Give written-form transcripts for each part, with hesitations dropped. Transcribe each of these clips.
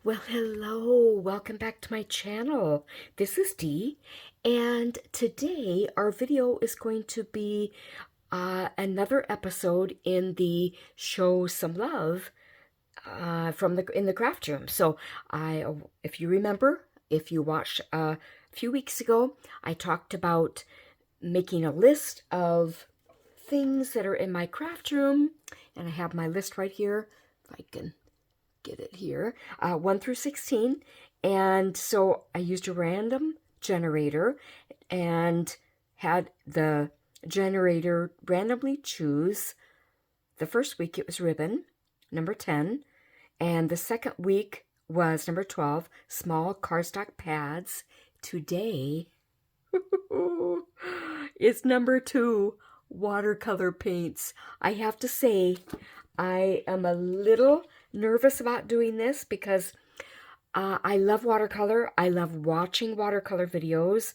Well, hello, welcome back to my channel. This is Dee, and today our video is going to be another episode in the Show Some Love in the craft room. So if you remember, if you watched a few weeks ago, I talked about making a list of things that are in my craft room, and I have my list right here, if I can get it here, 1 through 16. And so I used a random generator and had the generator randomly choose. The first week it was ribbon, number 10, and the second week was number 12, small cardstock pads. Today it's number 2, watercolor paints. I have to say, I am a little nervous about doing this because I love watercolor. I love watching watercolor videos,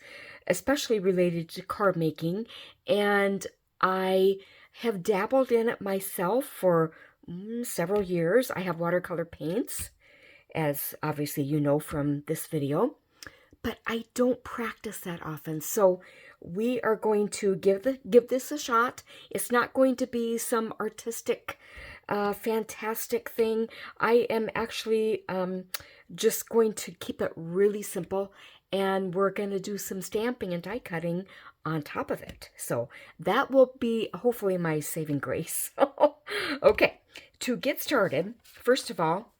especially related to card making, and I have dabbled in it myself for several years. I have watercolor paints, as obviously you know from this video, but I don't practice that often. So we are going to give this a shot. It's not going to be some artistic fantastic thing. I am actually just going to keep it really simple, and we're going to do some stamping and die cutting on top of it. So that will be hopefully my saving grace. Okay, to get started, first of all,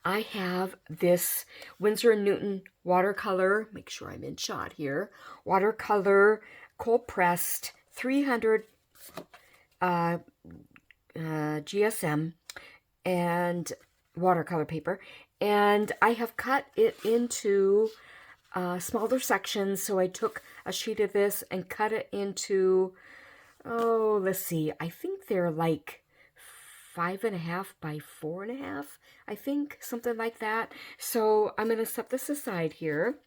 I have this Winsor Newton watercolor, make sure I'm in shot here, watercolor cold pressed 300 GSM and watercolor paper, and I have cut it into smaller sections. So I took a sheet of this and cut it into, oh, let's see, I think they're like 5.5 by 4.5, I think, something like that. So I'm going to set this aside here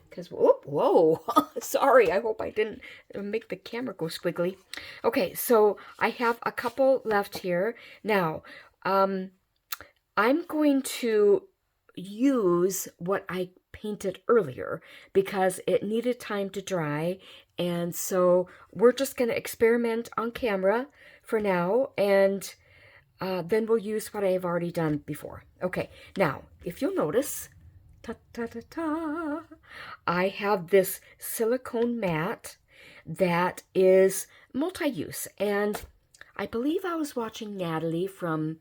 because, whoa, sorry, I hope I didn't make the camera go squiggly. Okay, so I have a couple left here. Now, I'm going to use what I painted earlier because it needed time to dry, and so we're just going to experiment on camera for now, and then we'll use what I have already done before. Okay, now, if you'll notice, ta-ta-ta-ta, I have this silicone mat that is multi-use, and I believe I was watching Natalie from,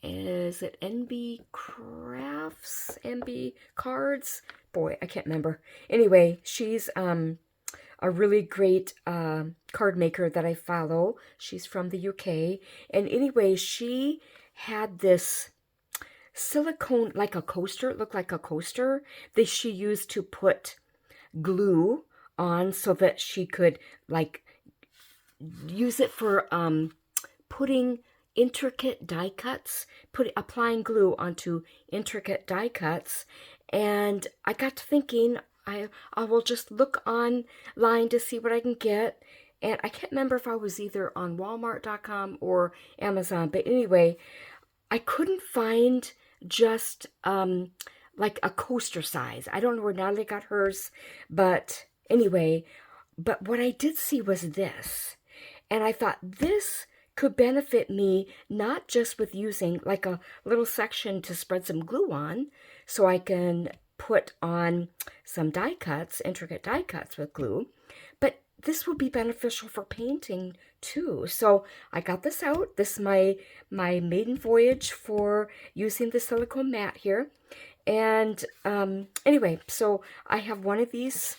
is it NB Crafts, NB Cards? Boy, I can't remember. Anyway, she's a really great card maker that I follow. She's from the UK. And anyway, she had this silicone, like a coaster, it looked like a coaster, that she used to put glue on so that she could like use it for putting intricate die cuts, applying glue onto intricate die cuts. And I got to thinking, I will just look online to see what I can get. And I can't remember if I was either on Walmart.com or Amazon, but anyway, I couldn't find just like a coaster size. I don't know where Natalie got hers, but anyway, but what I did see was this, and I thought this could benefit me not just with using like a little section to spread some glue on so I can put on some die cuts, intricate die cuts with glue, but this will be beneficial for painting too. So I got this out. This is my maiden voyage for using the silicone mat here. And anyway, so I have one of these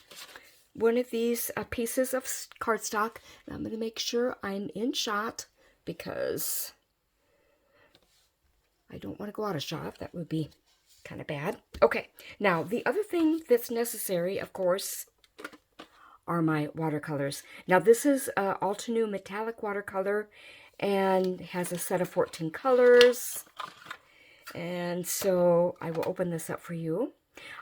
pieces of cardstock, and I'm going to make sure I'm in shot because I don't want to go out of shot. That would be kind of bad. Okay, now the other thing that's necessary, of course, are my watercolors. Now this is Altenew Metallic Watercolor and has a set of 14 colors. And so I will open this up for you.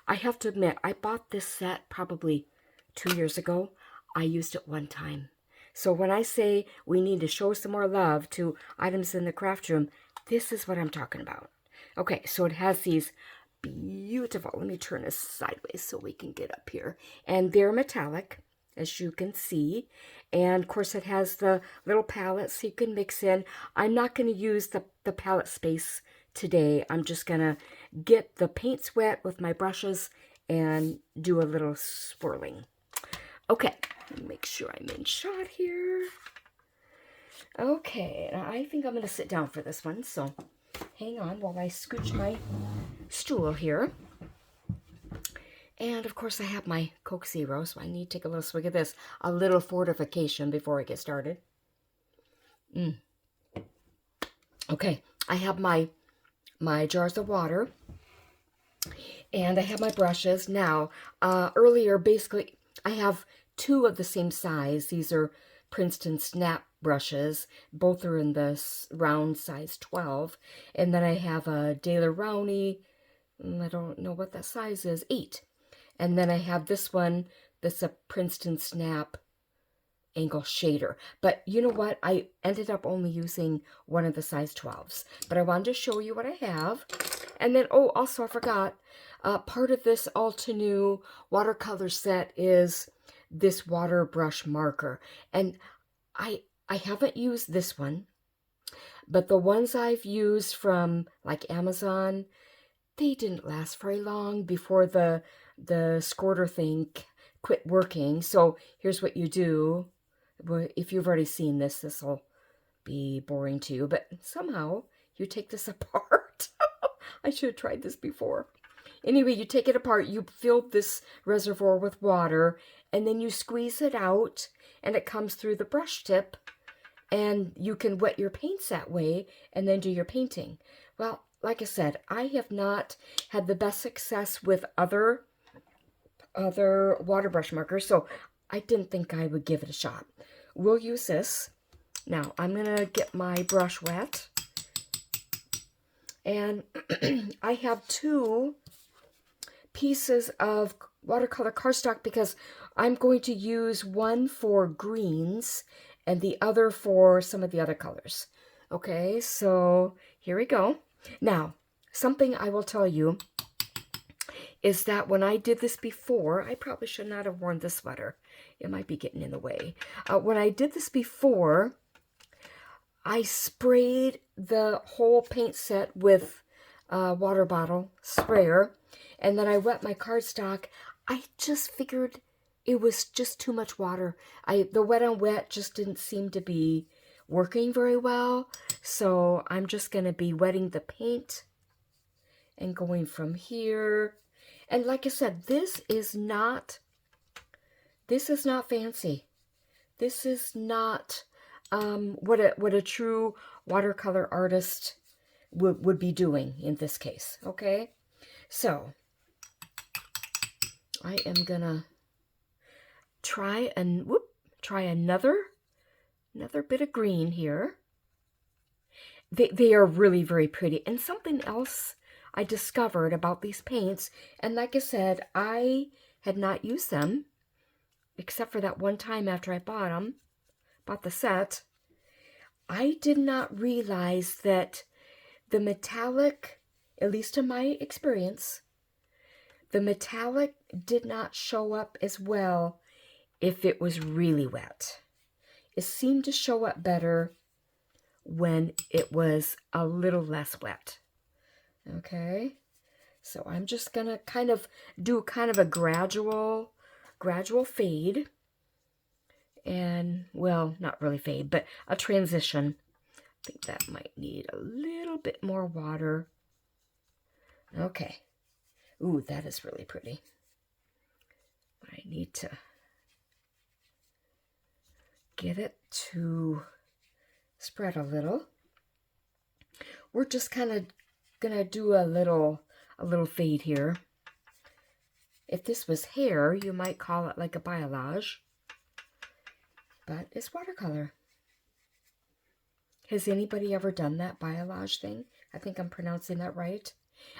I have to admit, I bought this set probably 2 years ago. I used it one time. So when I say we need to show some more love to items in the craft room, this is what I'm talking about. Okay, so it has these beautiful, let me turn this sideways so we can get up here. And they're metallic, as you can see. And of course it has the little palette so you can mix in. I'm not going to use the palette space today. I'm just going to get the paints wet with my brushes and do a little swirling. Okay, let me make sure I'm in shot here. Okay, now I think I'm going to sit down for this one, so hang on while I scooch my stool here. And of course I have my Coke Zero, so I need to take a little swig of this. A little fortification before I get started. Okay, I have my jars of water. And I have my brushes. Now, earlier, basically, I have two of the same size. These are Princeton Snap brushes. Both are in the round size 12. And then I have a Daler Rowney, I don't know what that size is, 8. And then I have this one, that's a Princeton Snap angle shader. But you know what? I ended up only using one of the size 12s. But I wanted to show you what I have. And then, oh, also I forgot, part of this Altenew watercolor set is this water brush marker. And I haven't used this one, but the ones I've used from like Amazon, they didn't last very long before the squirter thing quit working. So here's what you do. If you've already seen this, this will be boring to you, but somehow you take this apart. I should have tried this before. Anyway, you take it apart, you fill this reservoir with water, and then you squeeze it out, and it comes through the brush tip, and you can wet your paints that way, and then do your painting. Well, like I said, I have not had the best success with other water brush markers, so I didn't think I would give it a shot. We'll use this. Now, I'm going to get my brush wet. And I have 2 pieces of watercolor cardstock because I'm going to use one for greens and the other for some of the other colors. Okay, so here we go. Now, something I will tell you is that when I did this before, I probably should not have worn this sweater. It might be getting in the way. When I did this before, I sprayed the whole paint set with a water bottle sprayer, and then I wet my cardstock. I just figured it was just too much water. The wet on wet just didn't seem to be working very well, so I'm just going to be wetting the paint and going from here. And like I said, this is not fancy. This is not what a true watercolor artist would be doing in this case. Okay, so I am gonna try another bit of green here. They are really very pretty. And something else I discovered about these paints, and like I said, I had not used them except for that one time after I bought the set. I did not realize that the metallic, at least in my experience, the metallic did not show up as well if it was really wet. It seemed to show up better when it was a little less wet. Okay, so I'm just gonna do a gradual fade, and well, not really fade, but a transition. I think that might need a little bit more water. Okay. Ooh, that is really pretty. I need to get it to spread a little. We're just kind of gonna do a little fade here. If this was hair, you might call it like a balayage, but it's watercolor. Has anybody ever done that balayage thing? I think I'm pronouncing that right.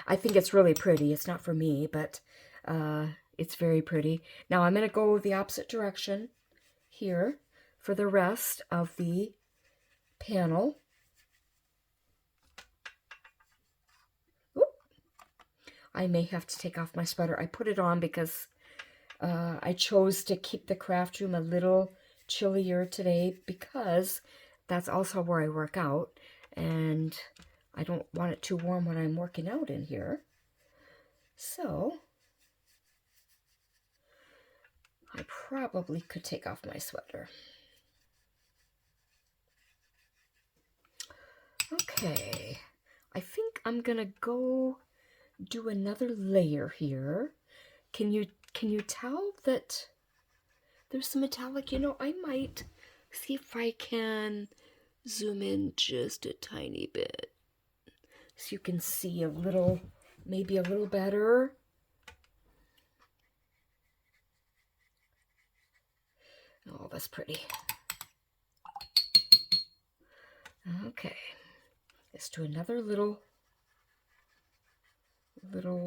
I think it's really pretty. It's not for me, but it's very pretty. Now I'm going to go the opposite direction here for the rest of the panel. I may have to take off my sweater. I put it on because I chose to keep the craft room a little chillier today because that's also where I work out, and I don't want it too warm when I'm working out in here. So I probably could take off my sweater. Okay, I think I'm gonna go do another layer here. Can you tell that there's some metallic? You know, I might see if I can zoom in just a tiny bit so you can see a little, maybe a little better. Oh, that's pretty. Okay, let's do another little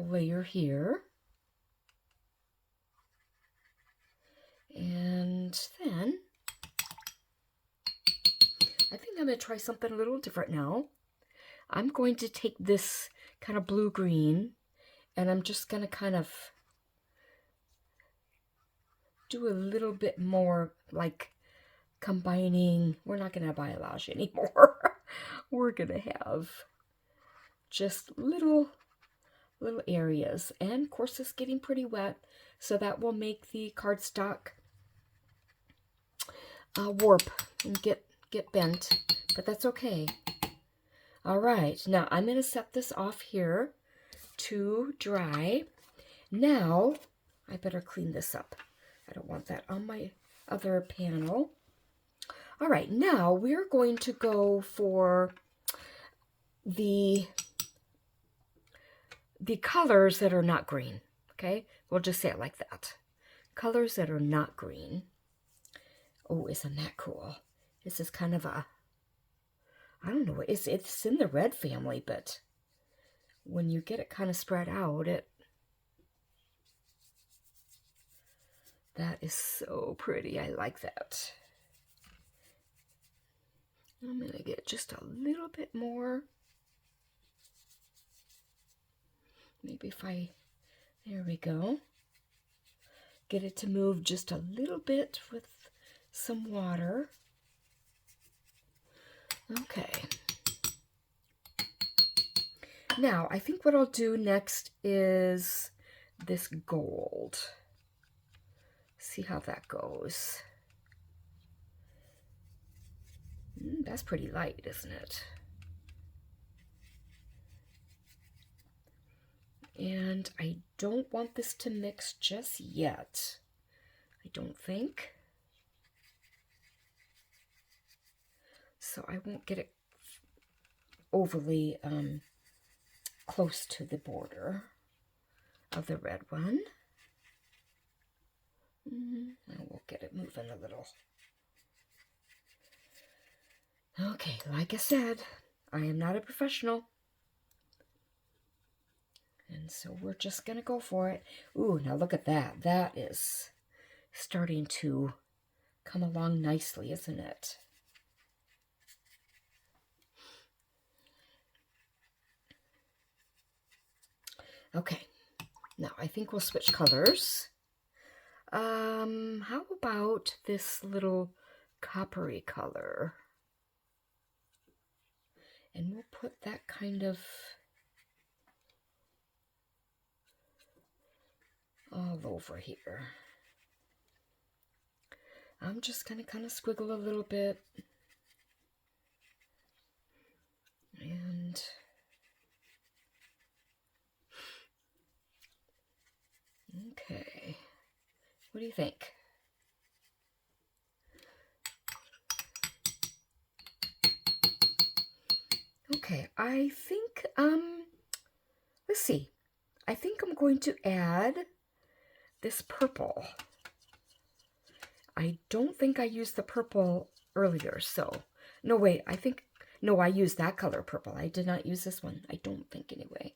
layer here. And then I think I'm going to try something a little different now. I'm going to take this kind of blue-green, and I'm just going to kind of do a little bit more, like combining. We're not going to have balayage anymore. We're going to have just little areas. And of course it's getting pretty wet, so that will make the cardstock warp and get bent, but that's okay. All right, now I'm going to set this off here to dry. Now I better clean this up. I don't want that on my other panel. All right, now we're going to go for the colors that are not green. Okay, we'll just say it like that. Colors that are not green. Oh, isn't that cool? This is kind of a, I don't know, it's in the red family, but when you get it kind of spread out, that is so pretty. I like that. I'm going to get just a little bit more. Maybe if there we go. Get it to move just a little bit with some water. Okay. Now, I think what I'll do next is this gold. See how that goes. That's pretty light, isn't it? And I don't want this to mix just yet. I don't think. So I won't get it overly close to the border of the red one. And we'll get it moving a little. Okay, like I said, I am not a professional. And so we're just going to go for it. Ooh, now look at that. That is starting to come along nicely, isn't it? Okay, now I think we'll switch colors. How about this little coppery color? And we'll put that kind of all over here. I'm just going to kind of squiggle a little bit. And okay, what do you think? Okay, I think, let's see. I think I'm going to add this purple. I don't think I used the purple earlier, so, no, wait, no, I used that color purple. I did not use this one. I don't think, anyway.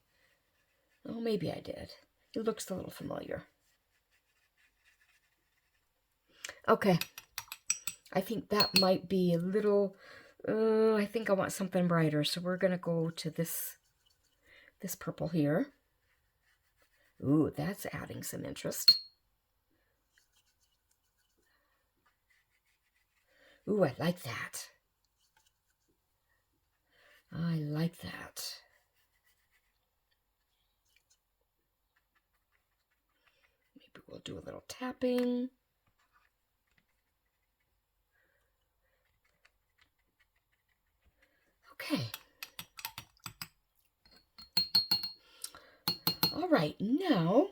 Oh, maybe I did. It looks a little familiar. Okay, I think that might be a little, I think I want something brighter, so we're going to go to this purple here. Ooh, that's adding some interest. Ooh, I like that. I like that. Maybe we'll do a little tapping. Okay. All right, now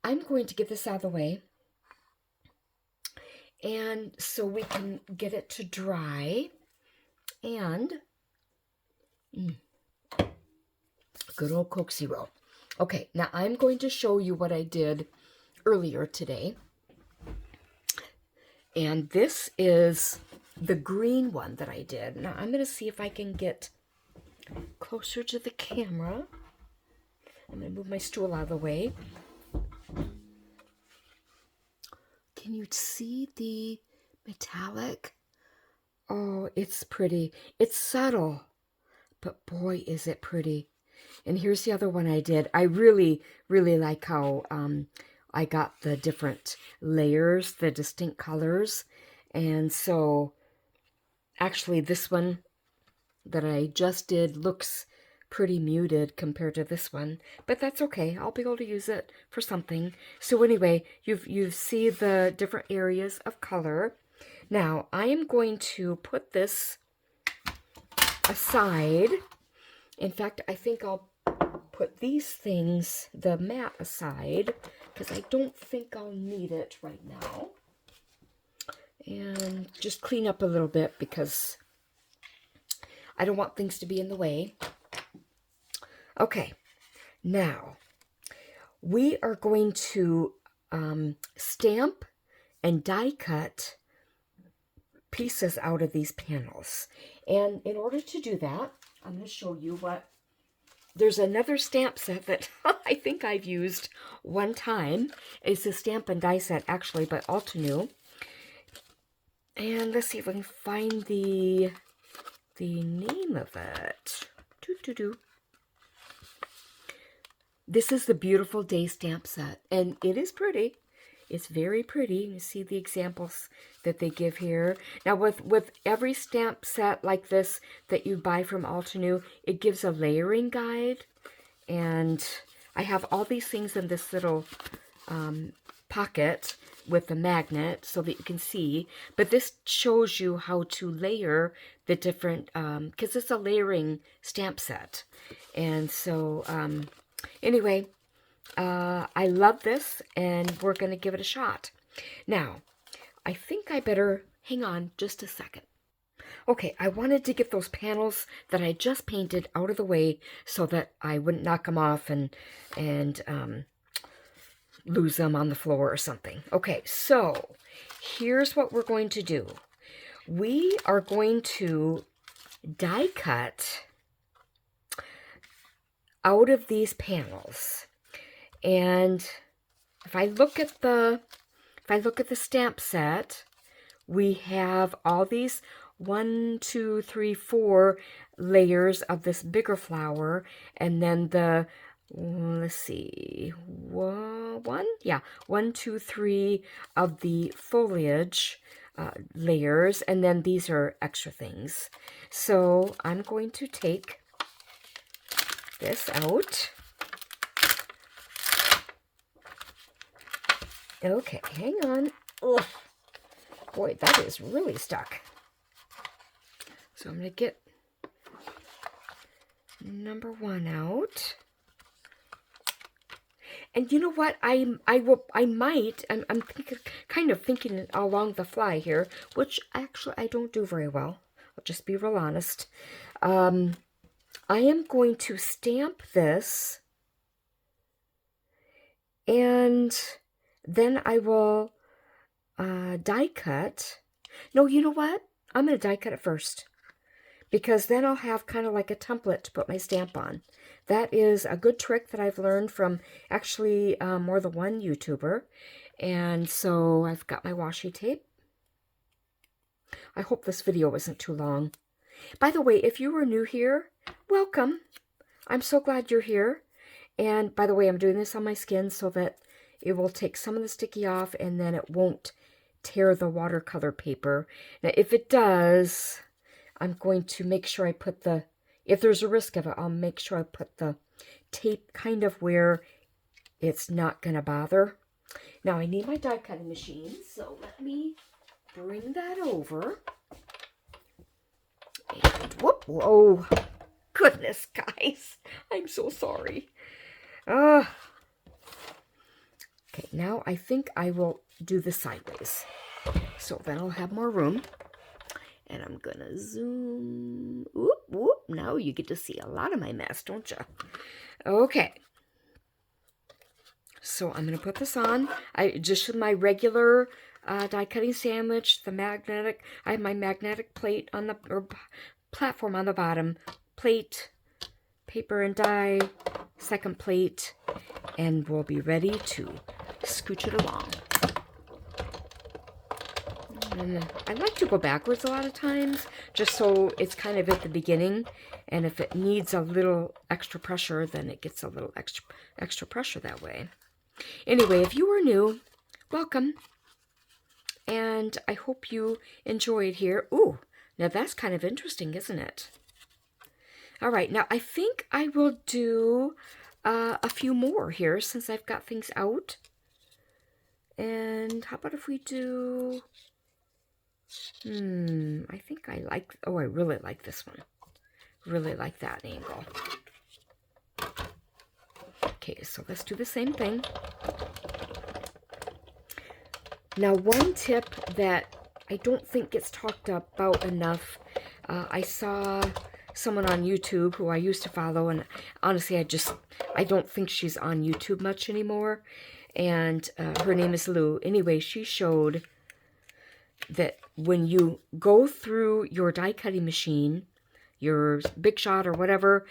I'm going to get this out of the way, and so we can get it to dry. And good old Coke Zero. Okay, now I'm going to show you what I did earlier today. And this is the green one that I did. Now I'm going to see if I can get closer to the camera. I'm going to move my stool out of the way. Can you see the metallic? Oh, it's pretty. It's subtle, but boy, is it pretty. And here's the other one I did. I really, really like how I got the different layers, the distinct colors. And so actually this one that I just did looks pretty muted compared to this one, but that's okay. I'll be able to use it for something. So anyway, you see the different areas of color. Now I am going to put this aside. In fact, I think I'll put these things, the mat, aside because I don't think I'll need it right now. And just clean up a little bit because I don't want things to be in the way. Okay, now we are going to stamp and die cut pieces out of these panels. And in order to do that, I'm going to show you what, there's another stamp set that I think I've used one time. It's a stamp and die set actually by Altenew. And let's see if I can find the name of it. This is the Beautiful Day stamp set, and it is pretty. It's very pretty. You see the examples that they give here. Now, with every stamp set like this that you buy from Altenew, it gives a layering guide, and I have all these things in this little pocket with the magnet so that you can see, but this shows you how to layer the different, because it's a layering stamp set. And so anyway, I love this, and we're going to give it a shot. Now, I think I better hang on just a second. Okay, I wanted to get those panels that I just painted out of the way so that I wouldn't knock them off and lose them on the floor or something. Okay, so here's what we're going to do. We are going to die cut out of these panels. And if I look at the stamp set, we have all these 1, 2, 3, 4 layers of this bigger flower, and then the, let's see, 1, 2, 3 of the foliage layers, and then these are extra things. So I'm going to take this out. Okay, hang on. Ugh. Boy, that is really stuck. So I'm going to get number 1 out. And you know what? I'm kind of thinking along the fly here, which actually I don't do very well. I'll just be real honest. I am going to stamp this, and then I will die cut. No, you know what? I'm going to die cut it first, because then I'll have kind of like a template to put my stamp on. That is a good trick that I've learned from actually more than one YouTuber. And so I've got my washi tape. I hope this video isn't too long. By the way, if you were new here, welcome. I'm so glad you're here. And by the way, I'm doing this on my skin so that it will take some of the sticky off and then it won't tear the watercolor paper. Now, if it does, I'm going to make sure I put the, if there's a risk of it, I'll make sure I put the tape kind of where it's not going to bother. Now, I need my die cutting machine, so let me bring that over. And whoop, whoa, goodness, guys, I'm so sorry. Okay, now I think I will do this sideways. So then I'll have more room. And I'm gonna zoom. Whoop, whoop. Now you get to see a lot of my mess, don't you? Okay. So I'm gonna put this on. I just my regular die cutting sandwich, the magnetic. I have my magnetic plate on the platform on the bottom. Plate, paper and die, second plate, and we'll be ready to scooch it along. And I like to go backwards a lot of times, just so it's kind of at the beginning. And if it needs a little extra pressure, then it gets a little extra pressure that way. Anyway, if you are new, welcome. And I hope you enjoyed here. Ooh, now that's kind of interesting, isn't it? All right, now I think I will do a few more here since I've got things out. And how about if we do... I think I like, I really like this one. Really like that angle. Okay, so let's do the same thing. Now, one tip that I don't think gets talked about enough, I saw someone on YouTube who I used to follow, and honestly, I don't think she's on YouTube much anymore, and her name is Lou. Anyway, she showed that when you go through your die cutting machine, your Big Shot or whatever,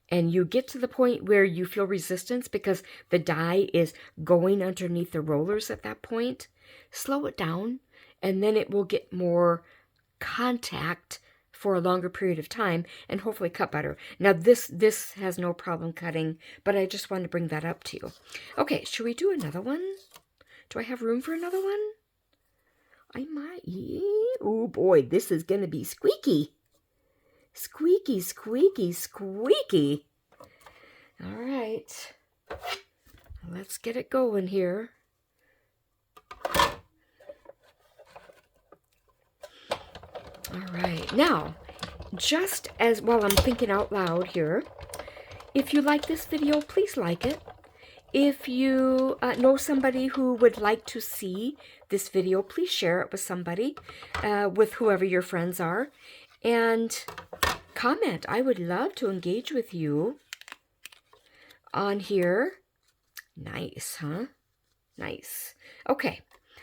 and you get to the point where you feel resistance because the die is going underneath the rollers at that point, slow it down, and then it will get more contact for a longer period of time and hopefully cut better. Now this has no problem cutting, but I just wanted to bring that up to you. Okay, should we do another one? Do I have room for another one? I might. Oh boy, this is going to be squeaky. Squeaky, squeaky, squeaky. All right. Let's get it going here. All right. Now, just as while I'm thinking out loud here, if you like this video, please like it. If you know somebody who would like to see this video, please share it with somebody, with whoever your friends are. And comment. I would love to engage with you on here. Nice, huh? Nice. Okay,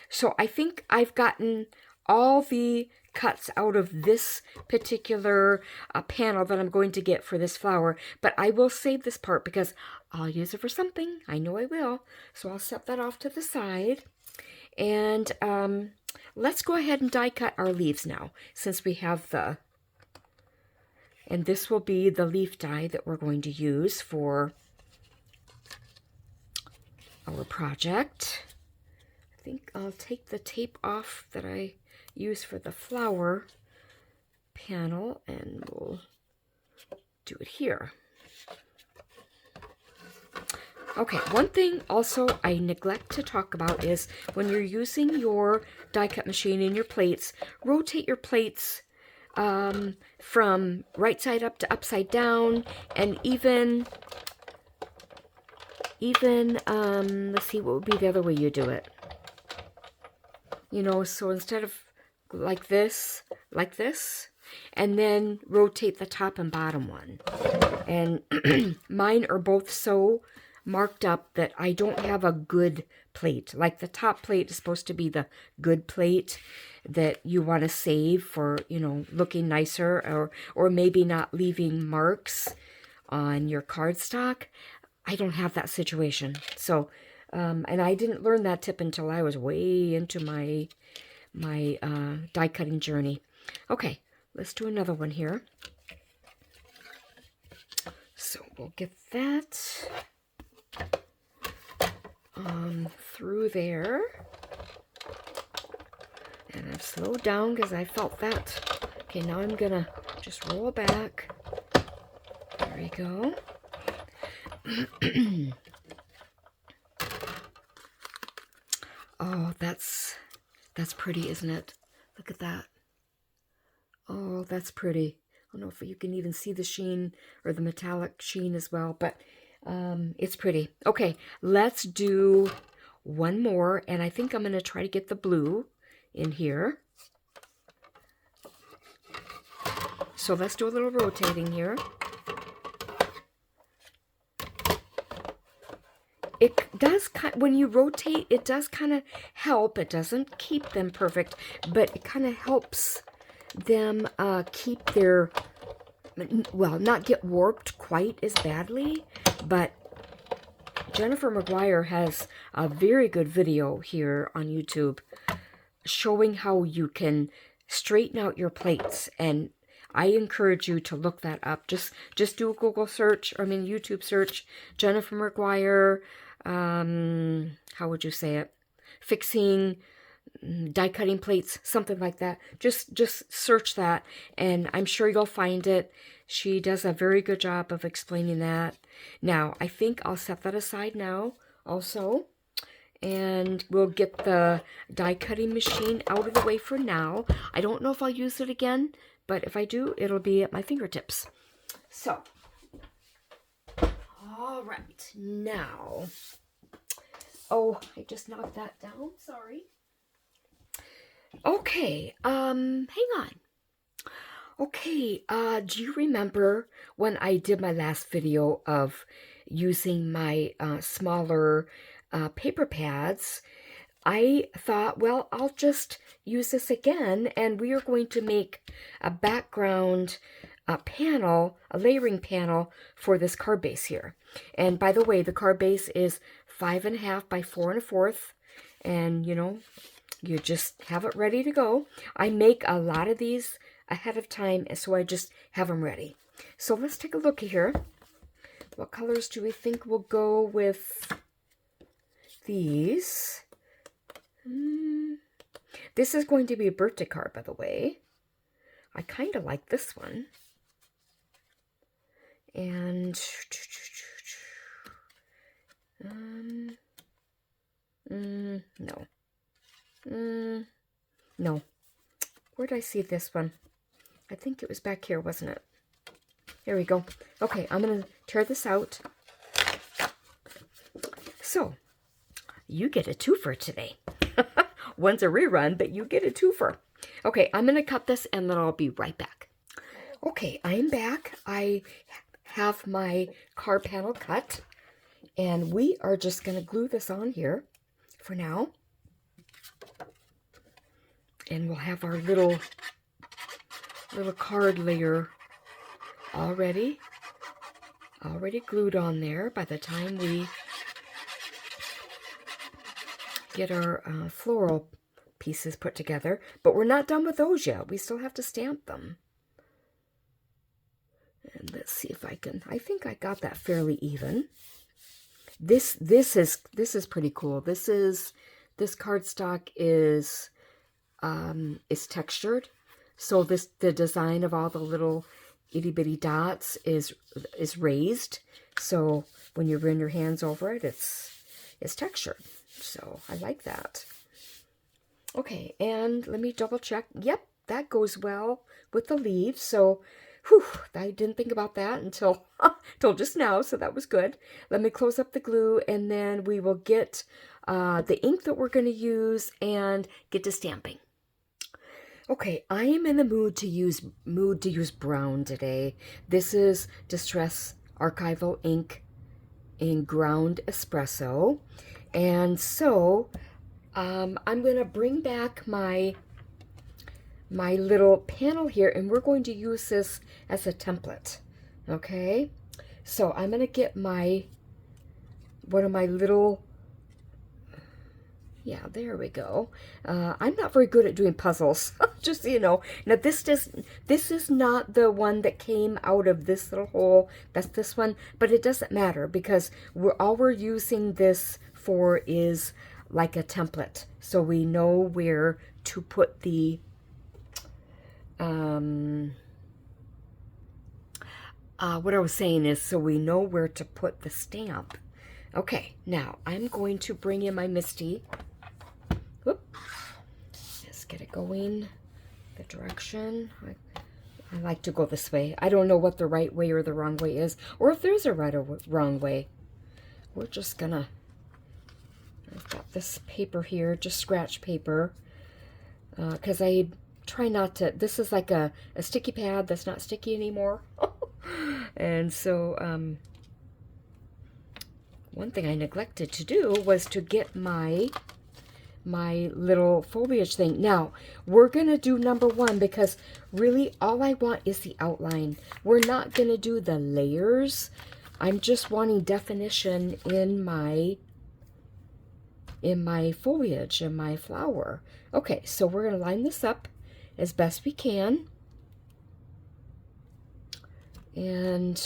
so I think I've gotten all the cuts out of this particular panel that I'm going to get for this flower, but I will save this part because I'll use it for something. I know I will. So I'll set that off to the side. And let's go ahead and die cut our leaves now, since we have the... And this will be the leaf die that we're going to use for our project. I think I'll take the tape off that I use for the flower panel, and we'll do it here. Okay, one thing also I neglect to talk about is when you're using your die cut machine in your plates, rotate your plates from right side up to upside down, and even let's see, what would be the other way you do it? You know, so instead of like this, and then rotate the top and bottom one. And mine are both so marked up that I don't have a good plate. Like the top plate is supposed to be the good plate that you want to save for, you know, looking nicer, or maybe not leaving marks on your cardstock. I don't have that situation. So, and I didn't learn that tip until I was way into my die cutting journey. Okay, let's do another one here. So we'll get that. through there. And I've slowed down because I felt that. Okay, now I'm gonna just roll back. There we go. Oh, that's pretty, isn't it? Look at that. Oh, that's pretty. I don't know if you can even see the sheen or the metallic sheen as well, but it's pretty. Okay, let's do one more, and I think I'm going to try to get the blue in here. So let's do a little rotating here. It does, when you rotate, it does kind of help. It doesn't keep them perfect, but it kind of helps them keep their, well, not get warped quite as badly. But Jennifer McGuire has a very good video here on YouTube showing how you can straighten out your plates, and I encourage you to look that up. Just do a Google search, or I mean YouTube search, Jennifer McGuire, how would you say it? Fixing die cutting plates, something like that. Just search that, and I'm sure you'll find it. She does a very good job of explaining that. Now, I think I'll set that aside now also, and we'll get the die cutting machine out of the way for now. I don't know if I'll use it again, but if I do, it'll be at my fingertips. So, all right, now, oh, I just knocked that down, sorry. Okay, hang on. Okay, do you remember when I did my last video of using my smaller paper pads? I thought, well, I'll just use this again, and we are going to make a background panel, a layering panel for this card base here. And by the way, the card base is 5.5 by 4 1/4, and you know, you just have it ready to go. I make a lot of these ahead of time, so I just have them ready. So let's take a look here. What colors do we think will go with these? This is going to be a birthday card, by the way. I kind of like this one. And no. No. Where did I see this one? I think it was back here, wasn't it? Here we go. Okay, I'm going to tear this out. So, you get a twofer today. One's a rerun, but you get a twofer. Okay, I'm going to cut this, and then I'll be right back. Okay, I'm back. I have my card panel cut, and we are just going to glue this on here for now. And we'll have our little card layer already glued on there by the time we get our floral pieces put together. But we're not done with those yet. We still have to stamp them. And let's see if I can. I think I got that fairly even. This is pretty cool. This cardstock is textured. So the design of all the little itty bitty dots is raised. So when you run your hands over it, it's textured. So I like that. Okay, and let me double check. Yep, that goes well with the leaves. So, whew, I didn't think about that until just now. So that was good. Let me close up the glue, and then we will get the ink that we're going to use and get to stamping. Okay, I am in the mood to use brown today. This is Distress Archival ink in ground espresso. And so I'm going to bring back my little panel here, and we're going to use this as a template. Okay, so I'm going to get one of my little, yeah, there we go. I'm not very good at doing puzzles, just so you know. Now this is not the one that came out of this little hole. That's this one, but it doesn't matter because we're using this for is like a template. So we know where to put the what I was saying is, so we know where to put the stamp. Okay, now I'm going to bring in my MISTI. Whoop. Let's get it going. The direction. I like to go this way. I don't know what the right way or the wrong way is, or if there's a right or wrong way. We're just gonna, I've got this paper here, just scratch paper, because I try not to, this is like a sticky pad that's not sticky anymore. And so, one thing I neglected to do was to get my little foliage thing. Now, we're going to do number 1 because really all I want is the outline. We're not going to do the layers. I'm just wanting definition in my foliage, in my flower. Okay, so we're going to line this up as best we can. And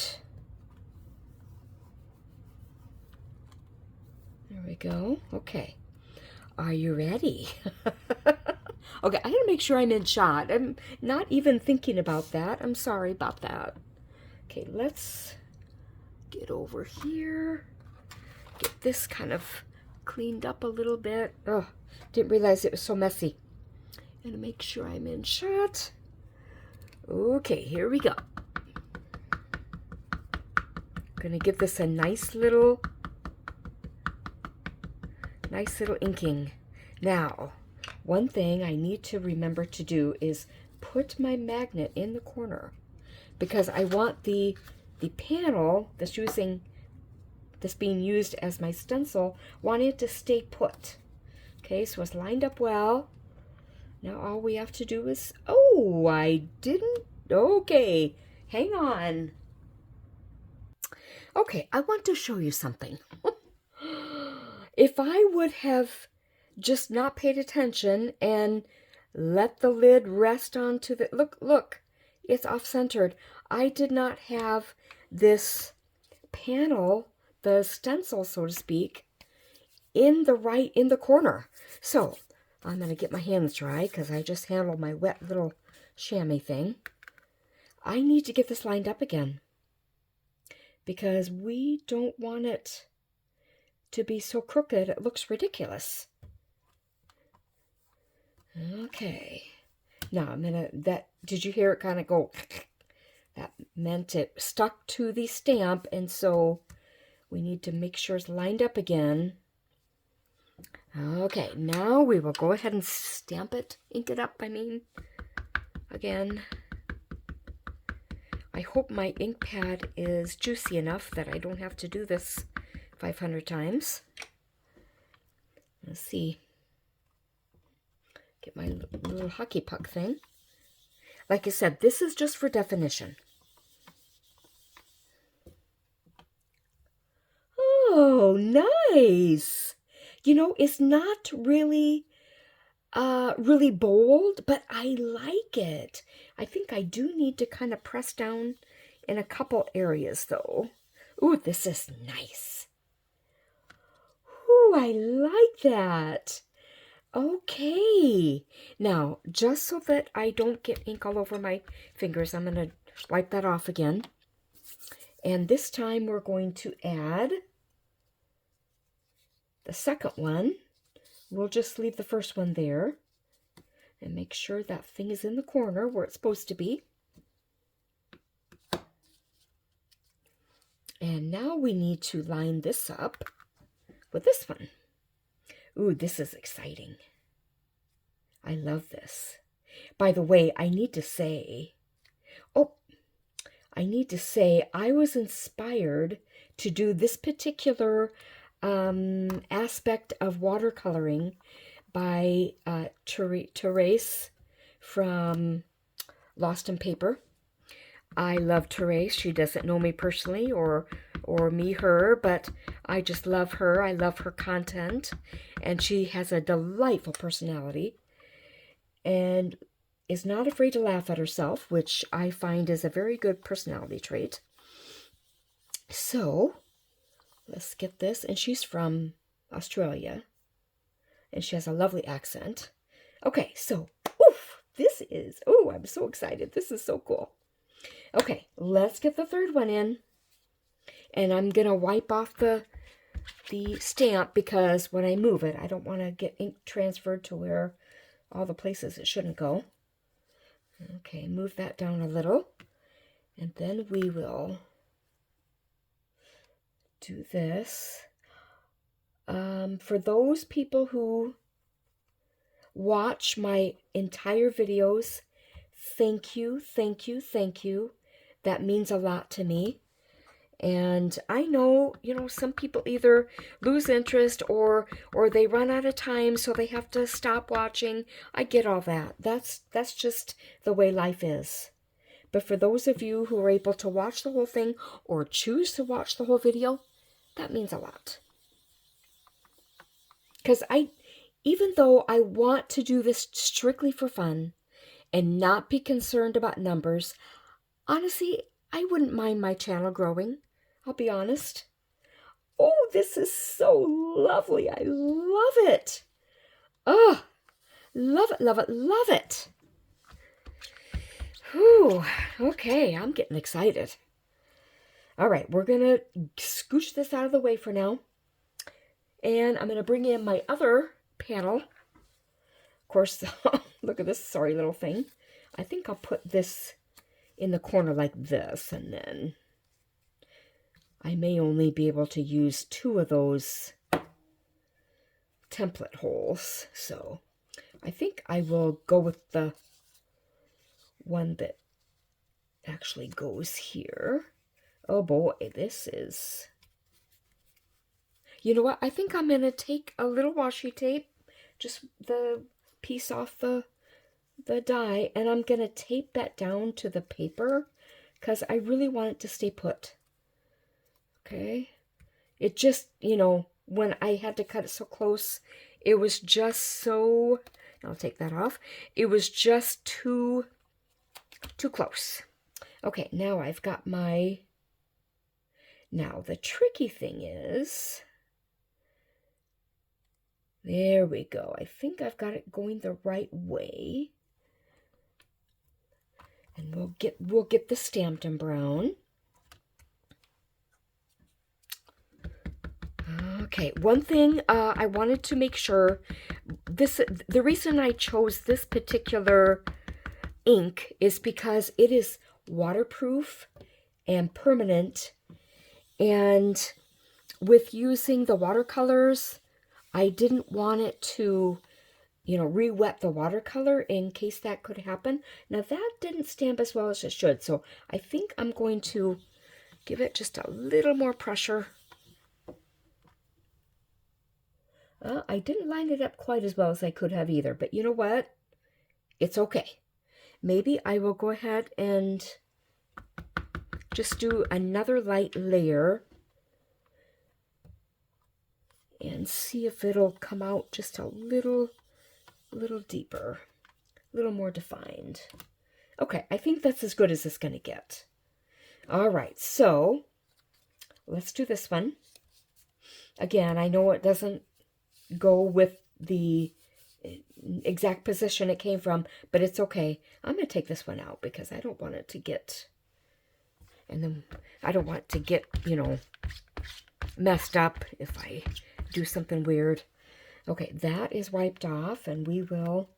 there we go. Okay. Are you ready? Okay, I gotta make sure I'm in shot. I'm not even thinking about that. I'm sorry about that. Okay, let's get over here. Get this kind of cleaned up a little bit. Oh, didn't realize it was so messy. Gonna make sure I'm in shot. Okay, here we go. Gonna give this a nice little inking. Now, one thing I need to remember to do is put my magnet in the corner, because I want the panel that's being used as my stencil, want it to stay put. Okay, so it's lined up well. Now all we have to do is, oh, I didn't, okay, hang on. Okay, I want to show you something. If I would have just not paid attention and let the lid rest onto the, look, it's off-centered. I did not have this panel, the stencil, so to speak, in the corner. So I'm going to get my hands dry because I just handled my wet little chamois thing. I need to get this lined up again because we don't want it to be so crooked it looks ridiculous. Okay. Now I'm gonna, did you hear it kind of go? That meant it stuck to the stamp, and so we need to make sure it's lined up again. Okay, now we will go ahead and stamp it, ink it up, I mean, again. I hope my ink pad is juicy enough that I don't have to do this 500 times. Let's see. Get my little hockey puck thing. Like I said, this is just for definition. Oh, nice. You know, it's not really really bold, but I like it. I think I do need to kind of press down in a couple areas though. Ooh, this is nice. Ooh, I like that. Okay. Now, just so that I don't get ink all over my fingers, I'm going to wipe that off again. And this time we're going to add the second one. We'll just leave the first one there and make sure that thing is in the corner where it's supposed to be. And now we need to line this up with this one. Ooh, this is exciting. I love this. By the way, I need to say I was inspired to do this particular aspect of watercoloring by Therese from Lost in Paper. I love Therese. She doesn't know me personally or me, her, but I just love her. I love her content, and she has a delightful personality and is not afraid to laugh at herself, which I find is a very good personality trait. So let's get this, and she's from Australia. And she has a lovely accent. Okay, so, oof, this is, oh, I'm so excited. This is so cool. Okay, let's get the third one in. And I'm going to wipe off the stamp because when I move it, I don't want to get ink transferred to where all the places it shouldn't go. Okay, move that down a little. And then we will do this. For those people who watch my entire videos, thank you, thank you, thank you. That means a lot to me. And I know, you know, some people either lose interest or they run out of time, so they have to stop watching. I get all that. That's just the way life is. But for those of you who are able to watch the whole thing or choose to watch the whole video, that means a lot. Because even though I want to do this strictly for fun and not be concerned about numbers, honestly, I wouldn't mind my channel growing. I'll be honest. Oh, this is so lovely. I love it. Oh, love it, love it, love it. Whew. Okay, I'm getting excited. All right, we're going to scooch this out of the way for now. And I'm going to bring in my other panel. Of course, look at this sorry little thing. I think I'll put this in the corner like this, and then I may only be able to use 2 of those template holes. So I think I will go with the one that actually goes here. Oh boy, this is... You know what? I think I'm going to take a little washi tape, just the piece off the die, and I'm going to tape that down to the paper because I really want it to stay put. Okay? It just, you know, when I had to cut it so close, it was just so... I'll take that off. It was just too close. Okay, now I've got my... Now, the tricky thing is... There we go. I think I've got it going the right way. And we'll get this stamped in brown. Okay, one thing I wanted to make sure, the reason I chose this particular ink is because it is waterproof and permanent, and with using the watercolors, I didn't want it to, you know, re-wet the watercolor in case that could happen. Now that didn't stamp as well as it should, so I think I'm going to give it just a little more pressure. I didn't line it up quite as well as I could have either, but you know what? It's okay. Maybe I will go ahead and just do another light layer and see if it'll come out just a little deeper, a little more defined. Okay, I think that's as good as it's going to get. All right, so let's do this one. Again, I know it doesn't go with the exact position it came from, but it's okay. I'm going to take this one out because I don't want it to get, and then I don't want it to get, you know, messed up if I do something weird. Okay, that is wiped off, and we will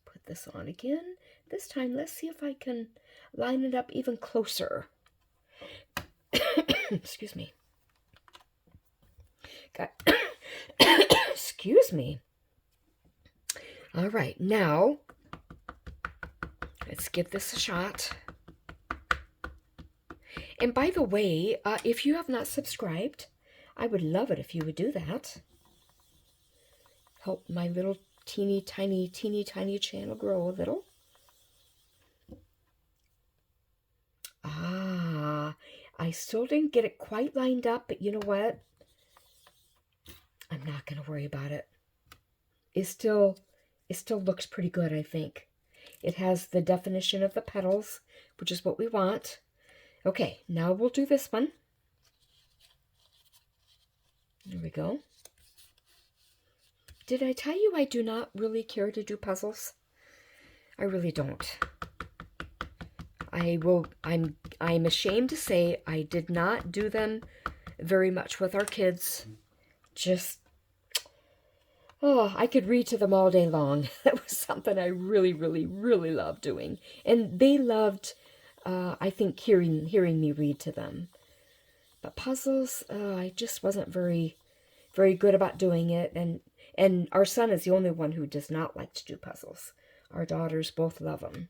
put this on again. This time, let's see if I can line it up even closer. Excuse me. Excuse me. All right, now let's give this a shot. And by the way, if you have not subscribed, I would love it if you would do that. Help my little teeny tiny channel grow a little. I still didn't get it quite lined up, but you know what? I'm not going to worry about it. It still looks pretty good, I think. It has the definition of the petals, which is what we want. Okay, now we'll do this one. There we go. Did I tell you I do not really care to do puzzles? I really don't. I'm ashamed to say I did not do them very much with our kids. Just, oh, I could read to them all day long. That was something I really, really, really loved doing. And they loved, I think, hearing me read to them. But puzzles, I just wasn't very good about doing it. And our son is the only one who does not like to do puzzles. Our daughters both love them.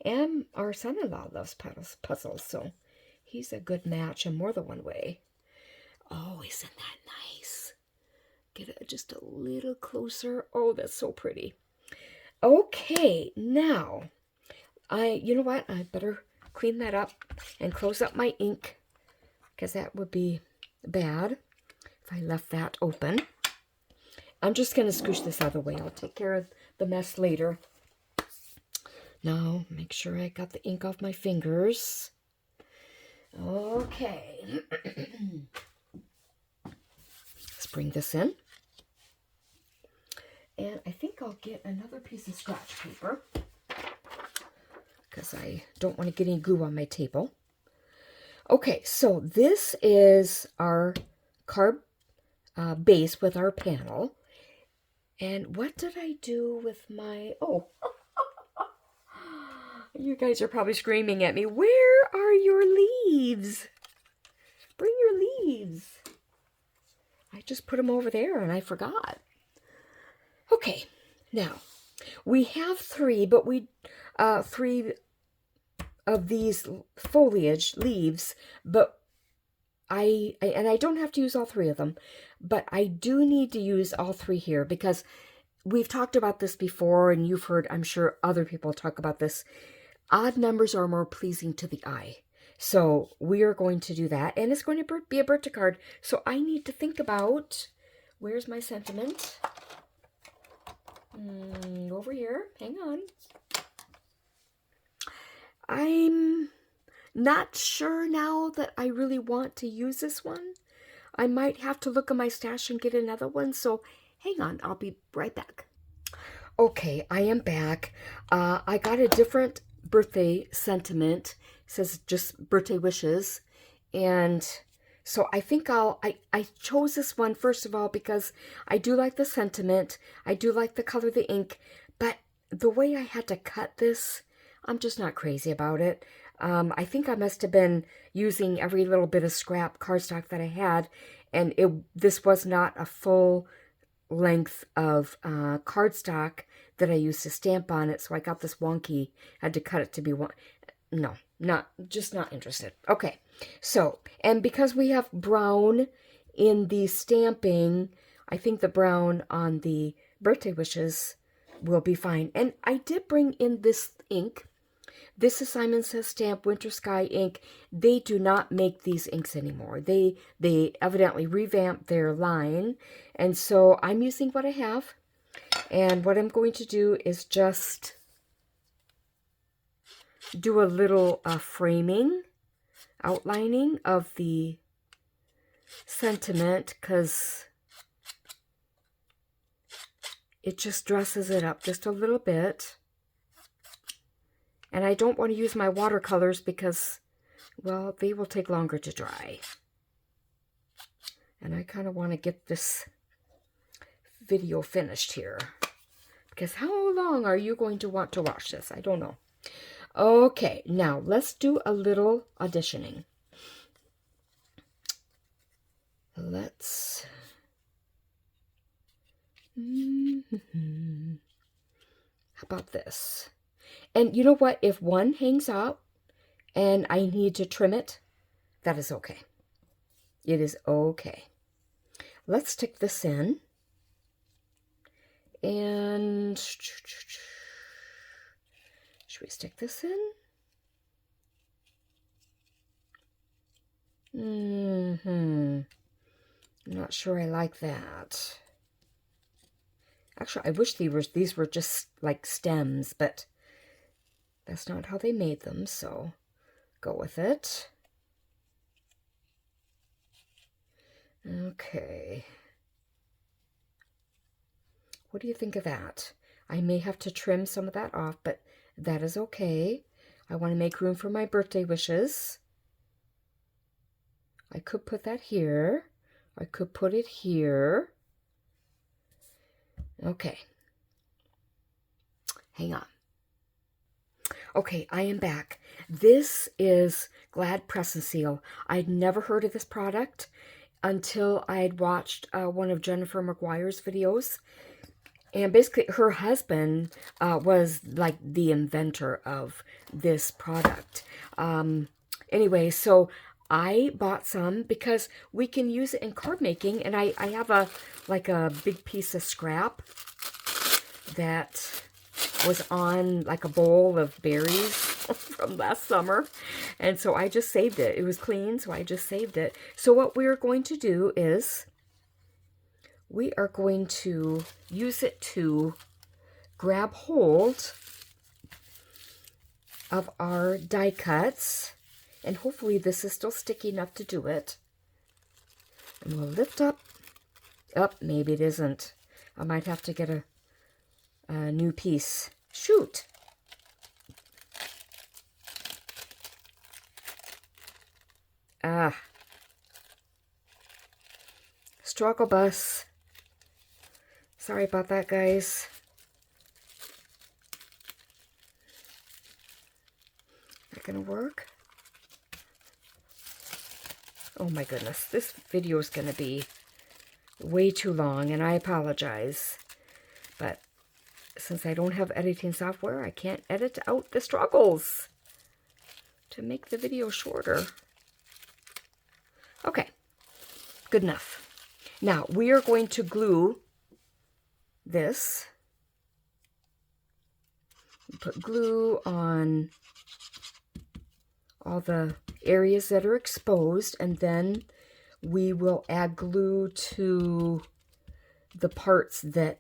And our son-in-law loves puzzles, so he's a good match in more than one way. Oh, isn't that nice? Get it just a little closer. Oh, that's so pretty. Okay, now, you know what? I better clean that up and close up my ink, because that would be bad if I left that open. I'm just going to scoosh this out of the way. I'll take care of the mess later. Now, make sure I got the ink off my fingers. Okay. Let's bring this in. And I think I'll get another piece of scratch paper, because I don't want to get any glue on my table. Okay, so this is our card base with our panel. And what did I do with my... Oh, you guys are probably screaming at me. Where are your leaves? Bring your leaves. I just put them over there and I forgot. Okay, now we have three of these foliage leaves, but I don't have to use all three of them, but I do need to use all three here because we've talked about this before, and you've heard, I'm sure, other people talk about this. Odd numbers are more pleasing to the eye. So we are going to do that, and it's going to be a birthday card. So I need to think about, where's my sentiment? Over here. Hang on. I'm not sure now that I really want to use this one. I might have to look at my stash and get another one. So hang on. I'll be right back. Okay, I am back. I got a different birthday sentiment. It says just birthday wishes. And so I think I chose this one first of all because I do like the sentiment. I do like the color of the ink. But the way I had to cut this, I'm just not crazy about it. I think I must have been using every little bit of scrap cardstock that I had. And this was not a full length of cardstock that I used to stamp on it, so I got this wonky. I had to cut it to be one. No, not interested. Okay, so, and because we have brown in the stamping, I think the brown on the birthday wishes will be fine. And I did bring in this ink. This is Simon Says Stamp Winter Sky ink. They do not make these inks anymore. They evidently revamped their line. And so I'm using what I have. And what I'm going to do is just do a little framing, outlining of the sentiment, because it just dresses it up just a little bit. And I don't want to use my watercolors because, well, they will take longer to dry. And I kind of want to get this video finished here. Because how long are you going to want to watch this? I don't know. Okay, now let's do a little auditioning. Let's... How about this? And you know what? If one hangs out and I need to trim it, that is okay. It is okay. Let's stick this in. And should we stick this in? I'm not sure I like that. Actually, I wish these were just like stems, but that's not how they made them, so go with it. Okay. What do you think of that? I may have to trim some of that off, but that is okay. I want to make room for my birthday wishes. I could put that here. I could put it here. Okay. Hang on. Okay, I am back. This is Glad Press and Seal. I'd never heard of this product until I'd watched one of Jennifer McGuire's videos. And basically, her husband was like the inventor of this product. Anyway, so I bought some because we can use it in card making. And I have a big piece of scrap that was on like a bowl of berries from last summer. And so I just saved it. It was clean, so I just saved it. So what we're going to do is we are going to use it to grab hold of our die cuts. And hopefully this is still sticky enough to do it. And we'll lift up. Oh, maybe it isn't. I might have to get a new piece. Shoot. Struggle bus. Sorry about that, guys. Not gonna work? Oh my goodness, this video is gonna be way too long, and I apologize. But since I don't have editing software, I can't edit out the struggles to make the video shorter. Okay, good enough. Now, we are going to glue this. Put glue on all the areas that are exposed, and then we will add glue to the parts that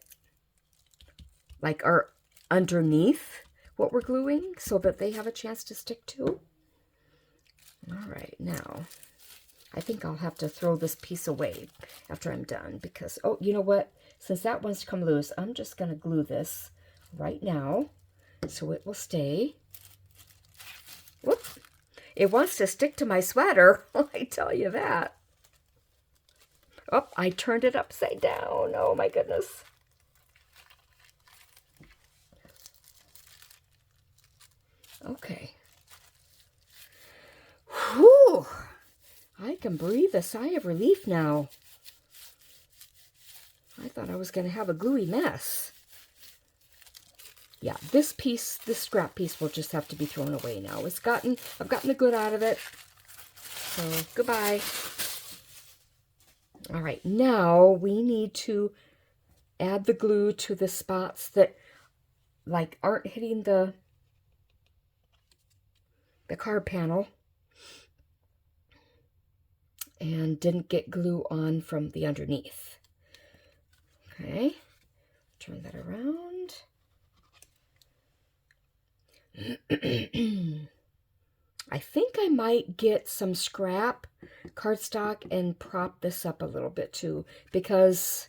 like are underneath what we're gluing so that they have a chance to stick to. All right, now I think I'll have to throw this piece away after I'm done because, oh, you know what? Since that one's come loose, I'm just going to glue this right now so it will stay. Whoop. It wants to stick to my sweater, I tell you that. Oh, I turned it upside down. Oh my goodness. Okay. Whew. I can breathe a sigh of relief now. I thought I was going to have a gluey mess. Yeah, this piece, this scrap piece will just have to be thrown away now. I've gotten the good out of it. So, goodbye. All right, now we need to add the glue to the spots that like aren't hitting the card panel and didn't get glue on from the underneath. Okay, turn that around. I think I might get some scrap cardstock and prop this up a little bit too, because,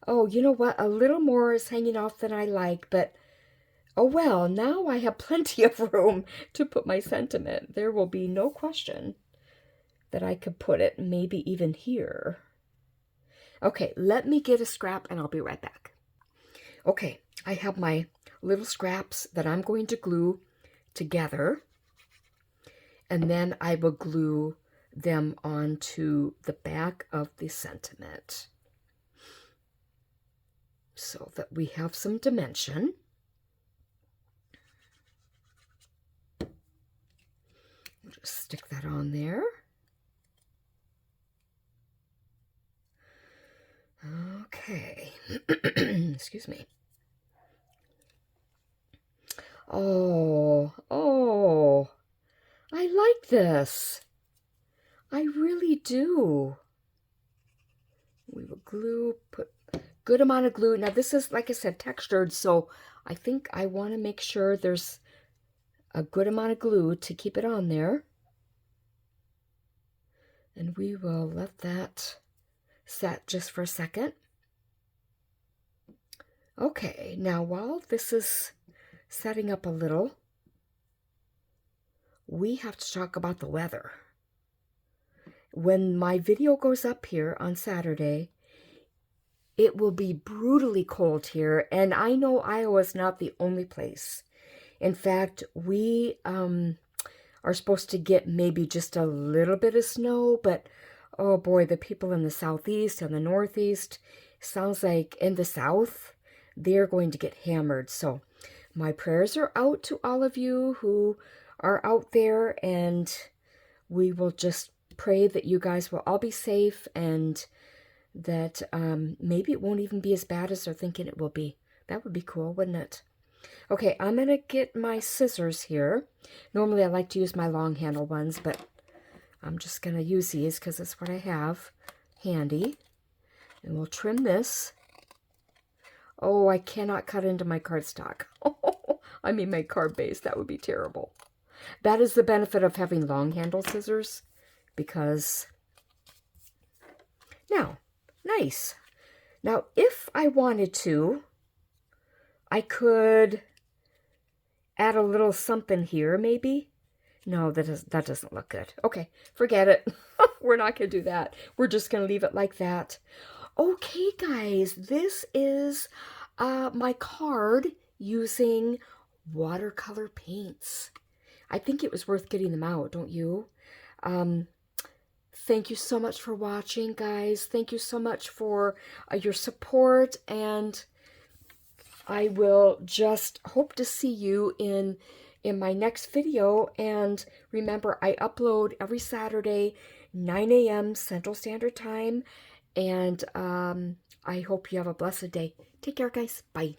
oh, you know what? A little more is hanging off than I like, but oh well, now I have plenty of room to put my sentiment. There will be no question that I could put it maybe even here. Okay, let me get a scrap and I'll be right back. Okay, I have my little scraps that I'm going to glue together, and then I will glue them onto the back of the sentiment so that we have some dimension. Just stick that on there. Okay. Excuse me. Oh, I like this. I really do. We will glue, put good amount of glue. Now this is, like I said, textured, so I think I want to make sure there's a good amount of glue to keep it on there. And we will let that set just for a second. Okay, now while this is setting up a little, we have to talk about the weather. When my video goes up here on Saturday, it will be brutally cold here, and I know Iowa's not the only place. In fact, we are supposed to get maybe just a little bit of snow, but oh boy, the people in the southeast and the northeast, sounds like in the south, they're going to get hammered. So my prayers are out to all of you who are out there, and we will just pray that you guys will all be safe, and that maybe it won't even be as bad as they're thinking it will be. That would be cool, wouldn't it? Okay, I'm going to get my scissors here. Normally I like to use my long handle ones, but I'm just going to use these because that's what I have handy. And we'll trim this. Oh, I cannot cut into my cardstock. I mean my card base. That would be terrible. That is the benefit of having long handle scissors, because now, nice. Now, if I wanted to, I could add a little something here, maybe. No, that doesn't look good. Okay, forget it. We're not going to do that. We're just going to leave it like that. Okay, guys, this is my card using watercolor paints. I think it was worth getting them out, don't you? Thank you so much for watching, guys. Thank you so much for your support, and I will just hope to see you in my next video. And remember, I upload every Saturday, 9 a.m. Central Standard Time, and I hope you have a blessed day. Take care, guys. Bye.